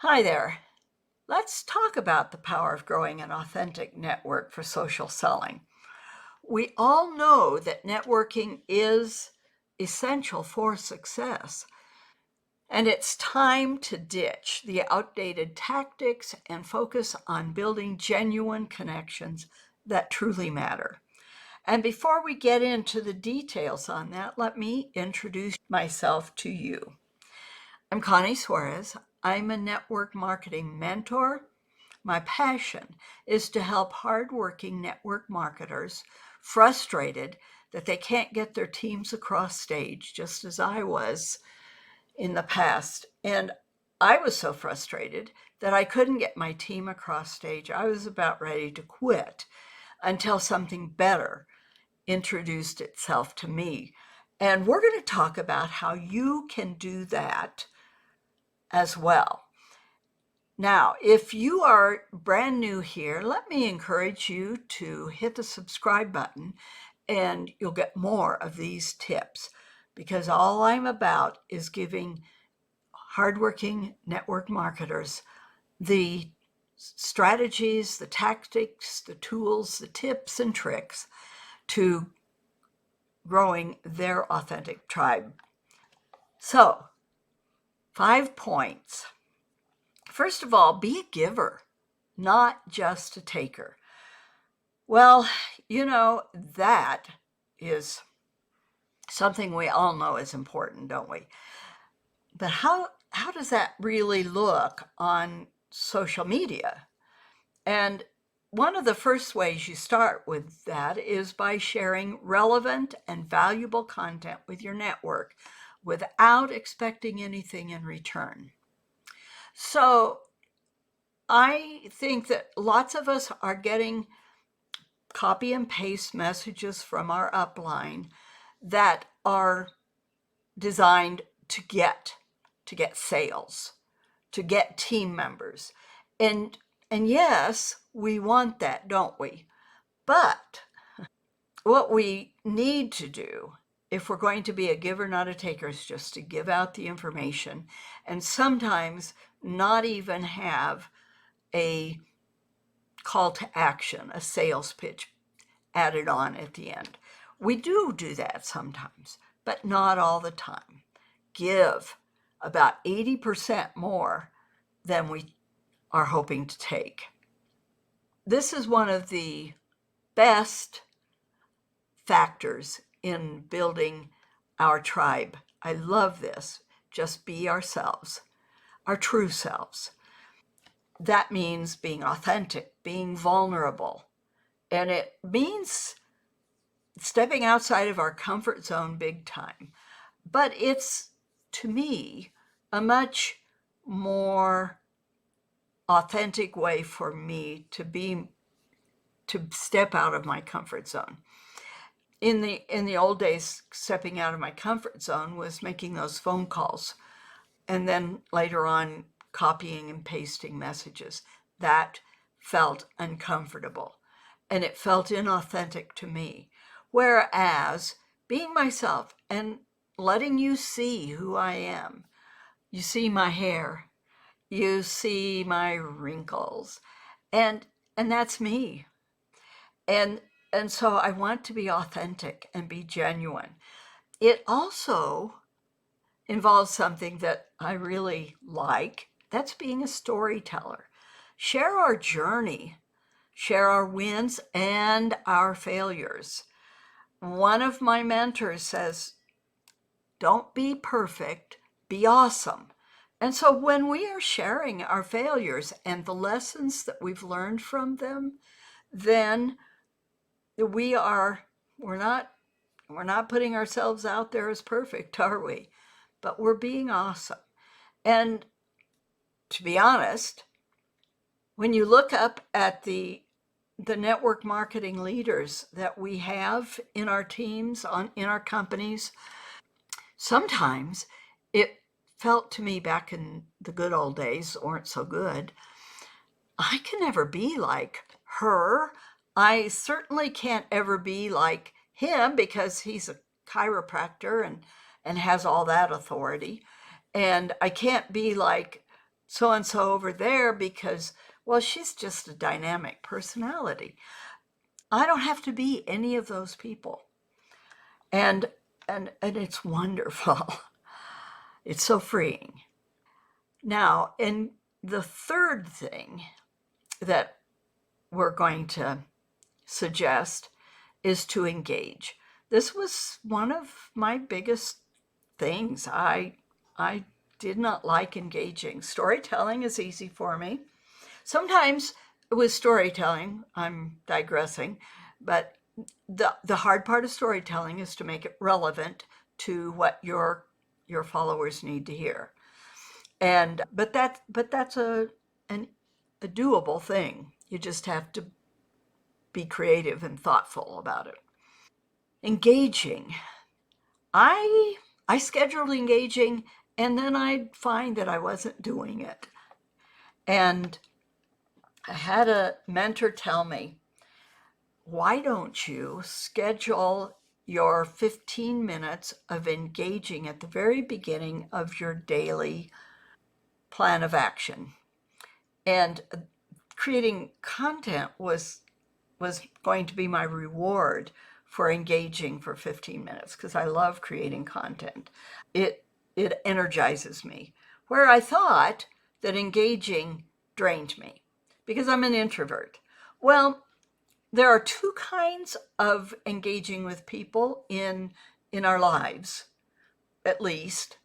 Hi there. Let's talk about the power of growing an authentic network for social selling. We all know that networking is essential for success, and it's time to ditch the outdated tactics and focus on building genuine connections that truly matter. And before we get into the details on that, let me introduce myself to you. I'm Connie Suarez. I'm a network marketing mentor. My passion is to help hardworking network marketers frustrated that they can't get their teams across stage, just as I was in the past. And I was so frustrated that I couldn't get my team across stage. I was about ready to quit until something better introduced itself to me. And we're going to talk about how you can do that as well. Now, if you are brand new here, let me encourage you to hit the subscribe button and you'll get more of these tips because all I'm about is giving hardworking network marketers the strategies, the tactics, the tools, the tips and tricks to growing their authentic tribe. So, 5 points. First of all, be a giver, not just a taker. Well, that is something we all know is important, don't we? But how does that really look on social media? And one of the first ways you start with that is by sharing relevant and valuable content with your network without expecting anything in return. So I think that lots of us are getting copy and paste messages from our upline that are designed to get sales, to get team members. And yes, we want that, don't we? But what we need to do if we're going to be a giver, not a taker, is just to give out the information and sometimes not even have a call to action, a sales pitch added on at the end. We do that sometimes, but not all the time. Give about 80% more than we are hoping to take. This is one of the best factors in building our tribe. I love this. Just be ourselves, our true selves. That means being authentic, being vulnerable, and it means stepping outside of our comfort zone big time. But it's, to me, a much more authentic way for me to step out of my comfort zone. In the old days, stepping out of my comfort zone was making those phone calls and then later on copying and pasting messages. That felt uncomfortable and it felt inauthentic to me. Whereas being myself and letting you see who I am, you see my hair, you see my wrinkles, and that's me. And so I want to be authentic and be genuine. It also involves something that I really like. That's being a storyteller. Share our journey, share our wins and our failures. One of my mentors says, don't be perfect, be awesome. And so when we are sharing our failures and the lessons that we've learned from them, then we're not putting ourselves out there as perfect, are we? But we're being awesome. And to be honest, when you look up at the network marketing leaders that we have in our teams, in our companies, sometimes it felt to me back in the good old days, weren't so good, I can never be like her. I certainly can't ever be like him because he's a chiropractor and has all that authority. And I can't be like so and so over there because, well, she's just a dynamic personality. I don't have to be any of those people. And and it's wonderful. It's so freeing. Now, in the third thing that we're going to suggest is to engage. This was one of my biggest things. I did not like engaging. Storytelling is easy for me. Sometimes with storytelling, I'm digressing, but the hard part of storytelling is to make it relevant to what your followers need to hear. And but that's an, a doable thing. You just have to be creative and thoughtful about it. Engaging. I I scheduled engaging and then I'd find that I wasn't doing it. And I had a mentor tell me, why don't you schedule your 15 minutes of engaging at the very beginning of your daily plan of action? And creating content was going to be my reward for engaging for 15 minutes because I love creating content. It energizes me. Where I thought that engaging drained me because I'm an introvert. Well, there are two kinds of engaging with people in our lives, at least.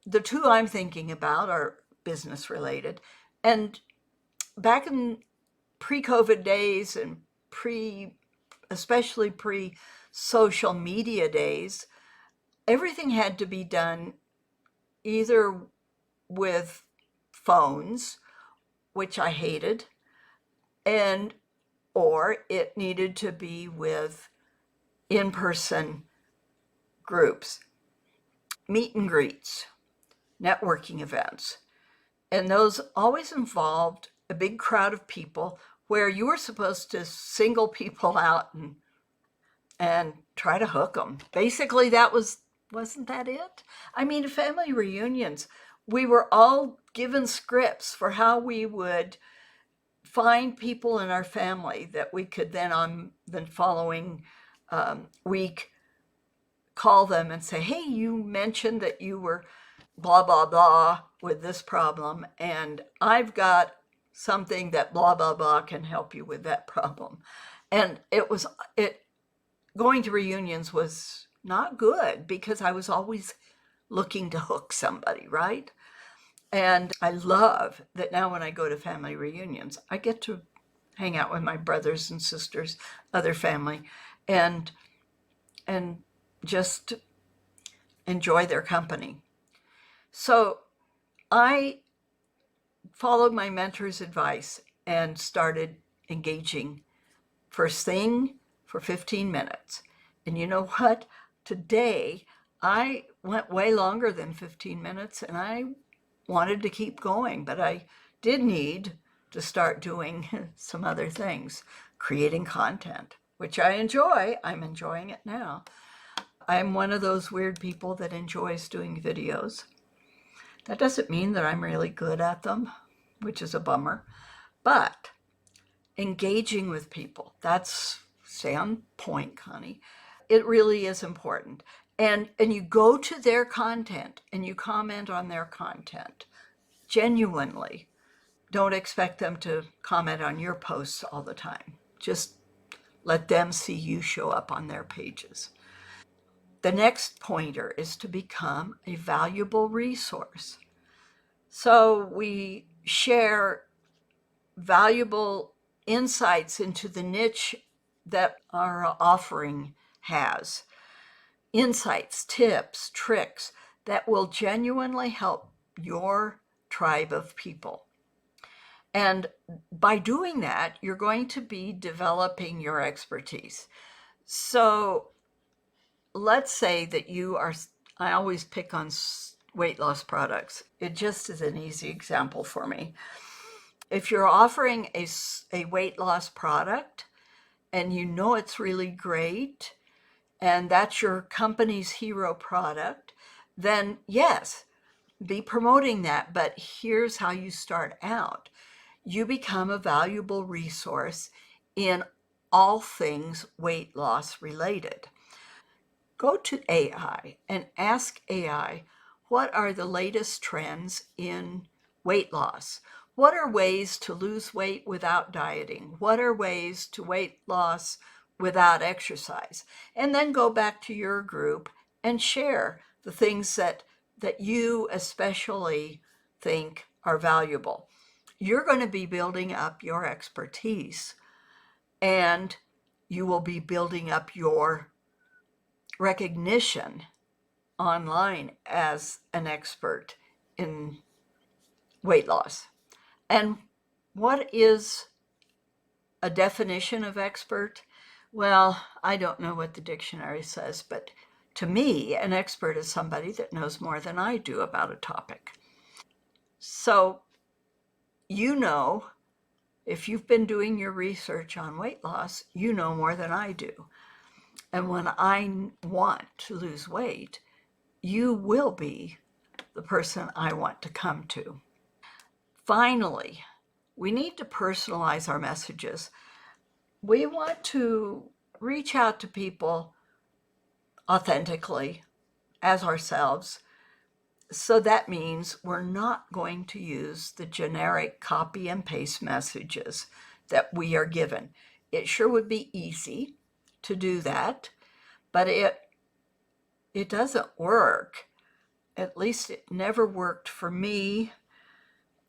The two I'm thinking about are business related. And back in pre-COVID days and especially pre-social media days, everything had to be done either with phones, which I hated, and or it needed to be with in-person groups, meet and greets, networking events. And those always involved a big crowd of people where you were supposed to single people out and try to hook them. Basically, wasn't that it? I mean, family reunions, we were all given scripts for how we would find people in our family that we could then on the following week call them and say, hey, you mentioned that you were blah, blah, blah with this problem, and I've got something that blah, blah, blah can help you with that problem. And it going to reunions was not good because I was always looking to hook somebody, right? And I love that now when I go to family reunions, I get to hang out with my brothers and sisters, other family, and and just enjoy their company. So I followed my mentor's advice and started engaging first thing for 15 minutes. And you know what? Today, I went way longer than 15 minutes and I wanted to keep going, but I did need to start doing some other things, creating content, which I enjoy. I'm enjoying it now. I'm one of those weird people that enjoys doing videos. That doesn't mean that I'm really good at them, which is a bummer, but engaging with people, that's stay on point, Connie. It really is important. And you go to their content and you comment on their content genuinely. Don't expect them to comment on your posts all the time. Just let them see you show up on their pages. The next pointer is to become a valuable resource. So we share valuable insights into the niche that our offering has. Insights, tips, tricks that will genuinely help your tribe of people. And by doing that, you're going to be developing your expertise. So let's say that you are, I always pick on weight loss products. It just is an easy example for me. If you're offering a weight loss product and you know it's really great and that's your company's hero product, then yes, be promoting that. But here's how you start out. You become a valuable resource in all things weight loss related. Go to AI and ask AI, what are the latest trends in weight loss? What are ways to lose weight without dieting? What are ways to weight loss without exercise? And then go back to your group and share the things that you especially think are valuable. You're going to be building up your expertise, and you will be building up your recognition online as an expert in weight loss. And what is a definition of expert? Well, I don't know what the dictionary says, but to me, an expert is somebody that knows more than I do about a topic. So, you know, if you've been doing your research on weight loss, you know more than I do. And when I want to lose weight, you will be the person I want to come to. Finally, we need to personalize our messages. We want to reach out to people authentically as ourselves. So that means we're not going to use the generic copy and paste messages that we are given. It sure would be easy to do that, but it doesn't work. At least it never worked for me.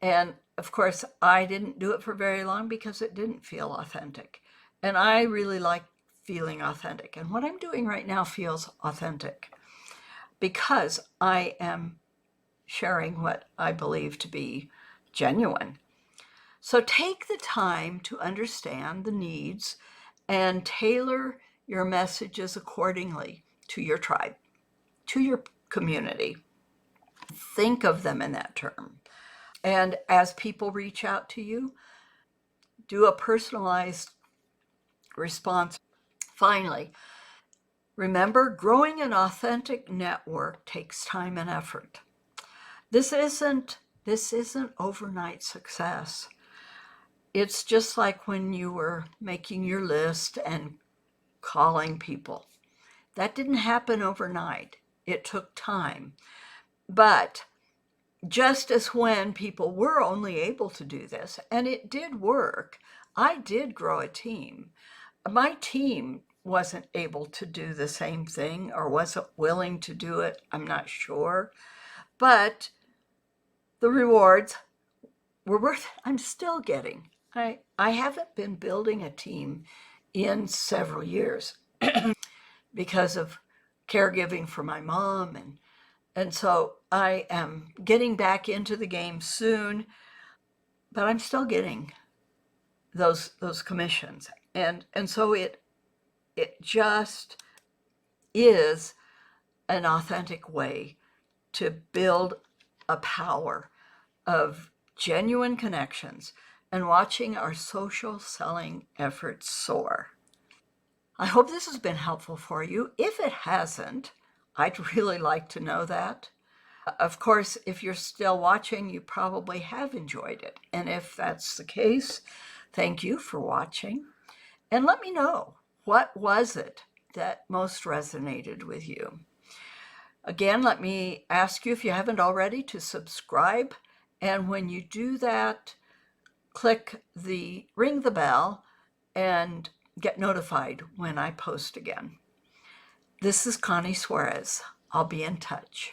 And of course, I didn't do it for very long because it didn't feel authentic. And I really like feeling authentic. And what I'm doing right now feels authentic because I am sharing what I believe to be genuine. So take the time to understand the needs and tailor your messages accordingly to your tribe, to your community. Think of them in that term. And as people reach out to you, do a personalized response. Finally, remember, growing an authentic network takes time and effort. This isn't overnight success. It's just like when you were making your list and calling people. That didn't happen overnight. It took time. But just as when people were only able to do this, and it did work, I did grow a team. My team wasn't able to do the same thing or wasn't willing to do it. I'm not sure. But the rewards were worth it. I'm still getting. I haven't been building a team in several years because of caregiving for my mom, and so I am getting back into the game soon, but I'm still getting those commissions. And so it just is an authentic way to build a power of genuine connections and watching our social selling efforts soar. I hope this has been helpful for you. If it hasn't, I'd really like to know that. Of course, if you're still watching, you probably have enjoyed it. And if that's the case, thank you for watching. And let me know, what was it that most resonated with you? Again, let me ask you, if you haven't already, to subscribe. And when you do that, ring the bell and get notified when I post again. This is Connie Suarez. I'll be in touch.